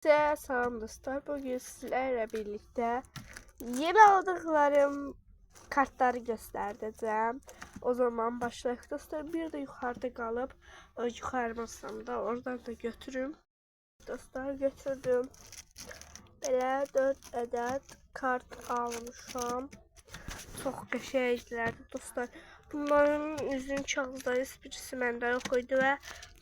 Selam dostlar. Bugün sizlerle birlikte yeni aldıklarım kartları göstereceğim. O zaman başlayalım dostlar. Bir de yukarıda kalıp yukarı masamda oradan da götürüm. Dostlar götürdüm. Böyle 4 adet kart almışam. Çok qəşənglərdir dostlar. Bunların üzün kağızda birisi məndə yox idi və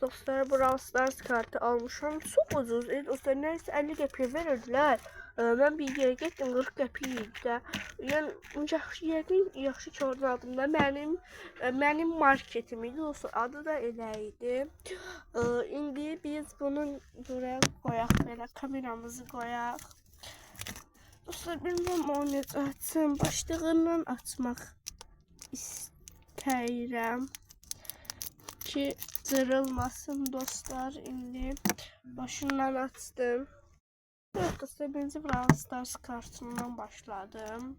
dostlar Brawl Stars kartı almışam. Çox ucuz. Dostlar nəysə 50 qəpiyə verirdilər. Mən bir yerə getdim 40 qəpiyə idi də. Yəni yaxşı ki oradan aldım da mənim marketim idi. Dostlar adı da elə idi. İndi biz bunu buraya qoyaq, belə kameramızı qoyaq. Dostlar bilmem o necə açım. Başlığından açmaq istəyirəm ki cırılmasın dostlar. İndi başından açdım. Evet dostlar birinci Brawl Stars kartından başladım.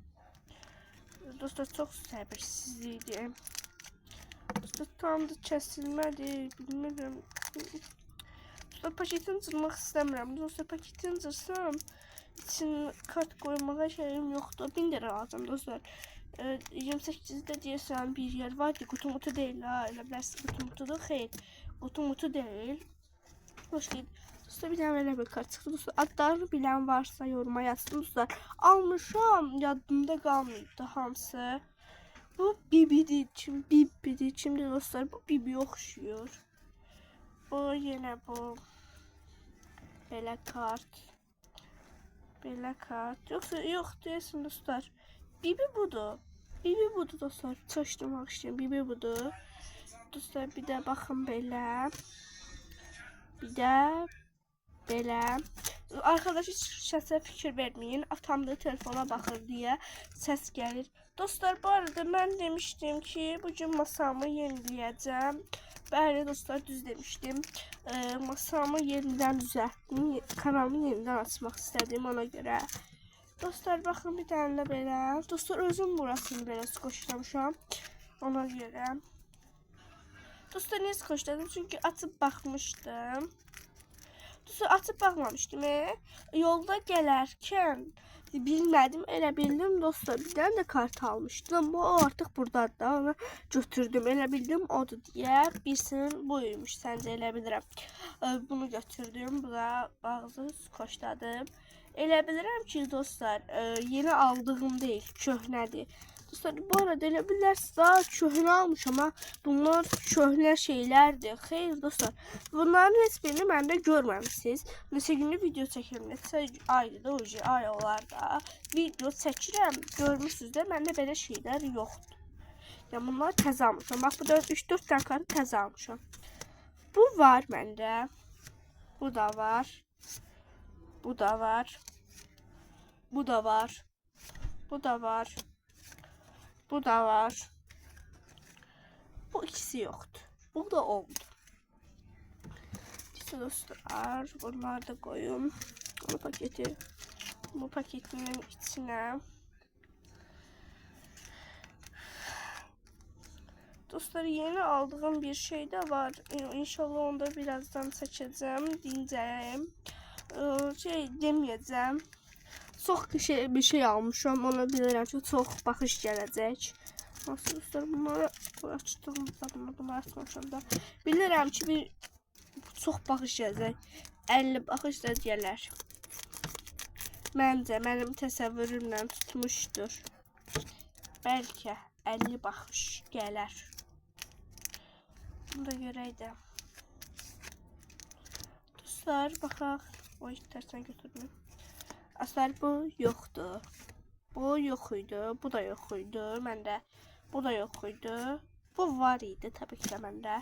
Dostlar çok səbirsizliydim. Dostlar tam da kəsilmədi. Bilmirəm. Dostlar paketini cırmaq istəmirəm. Dostlar paketini cırsam için kart koymaya şeyim yoktu. 1000 lira lazım dostlar. 28'de deyəsən bir yer var ki qutu mutu değil ha. Elə bilərsiz qutu mutudur. Xeyr. Qutu mutu değil. Hoş geldin. Dostlar bir tane böyle bir kart çıktı. Dostlar adlarını bilen varsa yoruma yazsın dostlar. Almışam. Yadımda kalmıyordu hamısı. Bu Bibi'di. Şimdi dostlar bu Bibi oxşuyor. O yine bu. Belə kart. Belə kart. Yoksa yok deyəsin dostlar. Bibi budur. Bibi budur dostlar. Çalışdırmaq istəyirəm. Bibi budur. Dostlar bir də baxın belə. Bir də belə. Arkadaş hiç səsə fikir verməyin. Atamda telefona baxır deyə səs gəlir. Dostlar bu arada mən demişdim ki bugün masamı yeniləyəcəm. Bəli dostlar düz demiştim. Masamı yeniden düzelttim. Kanalımı yeniden açmak istedim ona göre. Dostlar bakın bir tane de belə. Dostlar özüm burasını belə skoşlamışam. Ona göre. Dostlar niye skoşladım? Çünkü açıp bakmıştım. Dostlar açıp bakmamıştım. Yolda gələrkən bilmədim, elə bildim dostlar. Bir tane de kart almıştım. Bu artık buradadır da onu götürdüm. Elə bildim odur diye. Birisinin buymuş. Səncə elə bilirəm. Bunu götürdüm. Bu da ağzı koşladım. Elə bilirəm ki dostlar yeni aldığım değil, köhnədir. Dostlar bu arada elə bilərsiniz daha köhnə almış ama bunlar köhnə şeylərdir. Xeyr dostlar. Bunların heç birini məndə görməmisiniz. Neçə günlük video çəkirəm. Neçə aydır da ucu aylarda video çəkirəm. Görmüsünüz də məndə belə şeylər yoxdur. Yəni bunlar təzə almışam. Bax bu 3-4 tane kartı təzə almışam. Bu var məndə. Bu da var. Bu da var. Bu da var. Bu da var. Bu da var. Bu ikisi yoktu. Bu da oldu. İşte dostlar bunları da koyun. Bu paketinin içine. Dostlar yeni aldığım bir şey de var. İnşallah onu da birazdan seçeceğim. Dinleyeceğim. Demeyeceğim. Çok bir şey almışam. Ona bilirəm ki çox baxış gələcək. Nasıl dostlar bunları açdığımda bunları açmışam da. Bilirəm ki çox baxış gələcək. 50 baxış da gələr. Məncə mənim təsəvvürümlə tutmuşdur. Bəlkə 50 baxış gələr. Bunu da görəydim. Dostlar baxaq. Oy tərsən götürdüm. Aslar bu yoktu. Bu yok idi. Bu da yok idi. Məndə. Bu da yok idi. Bu var idi tabii ki de məndə.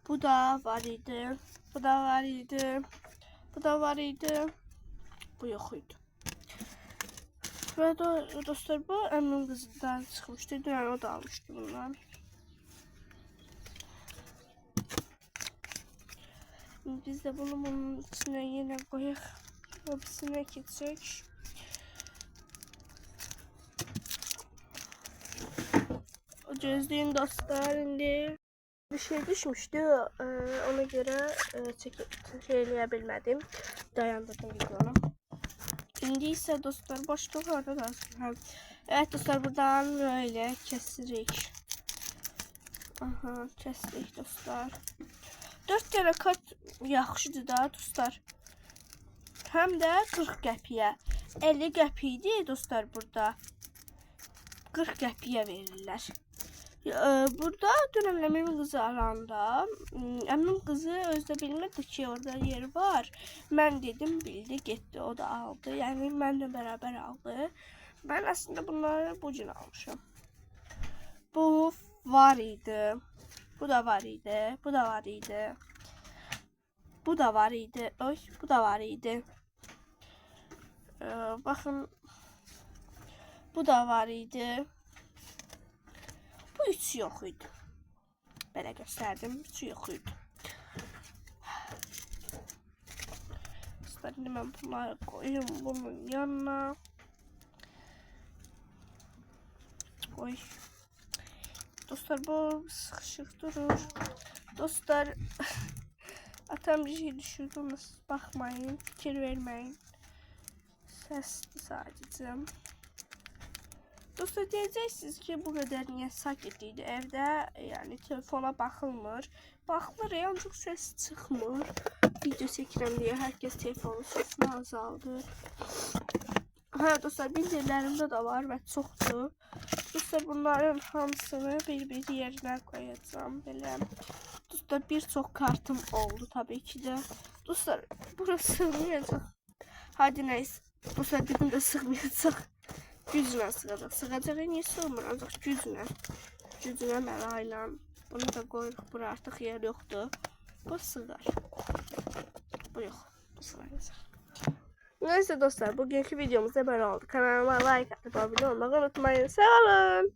Bu da var idi. Bu da var idi. Bu da var idi. Bu yok idi. Ve dostlar bu əmin qızından çıxmışdı. Dünən o da almışdı bundan. Biz de bunu bunun içine yine koyaq. Hepsine geçecek. O gözlüğün dostlar indi bir şey düşmüştü. Ona göre şeyleyebilmedim. dayandırdım videonu. İndi ise dostlar boşluk orada da. Evet dostlar buradan böyle kesirik. Aha kesirik dostlar. 4 tane kart yaxşıdır da dostlar. Hem de 40 qəpiyə. 50 qəpiydi dostlar burada. 40 qəpiyə verirlər. Burada dünən əmimin qızı alanda, əmim qızı özdə bilmirdi ki, orada yeri var. Mən dedim, bildi, getdi, o da aldı. Yəni, mənlə bərabər aldı. Mən əslində bunları bu gün almışam. Bu var idi. Bu da var idi. Bu da var idi. Bu da var idi. Oy, bu da var idi. Baxın. Bu da var idi. Bu üçü yox idi. Belə göstərdim. Üçü yox idi. İndi mən bunları koyayım bunun yanına. Oy. Dostlar bu sıkışık durur. Dostlar atam bir şey düşürdü, ona bakmayın, fikir vermeyin. Sesli sadece. Dostlar diyeceksiniz ki bu kadar niye sakitliydi evde, yani telefona bakılmır. Bakılır ancak ses çıkmır. Video çekirəm diye herkes telefonun sesini azaldı. Ha dostlar bildirilerimde de var ve çoxdur. Dostlar bunların hamısını bir yerine koyacağım böyle. Dostlar bir çok kartım oldu tabii ki de. Dostlar burası sığmayacak. Hadi neyse. Dostlar bir gün de sığmayacak. Gücünə sığacaq. Sığacaq niyə sığmır ancaq gücünə. Gücünə mərayla. Bunu da qoyuruq. Bura artıq yer yoxdur. Bu sığar. Bu yox. Bu sığacaq. Neyse dostlar bugünkü videomuzda böyle oldu. Kanalıma like atıp abone olmayı unutmayın. Sağ olun.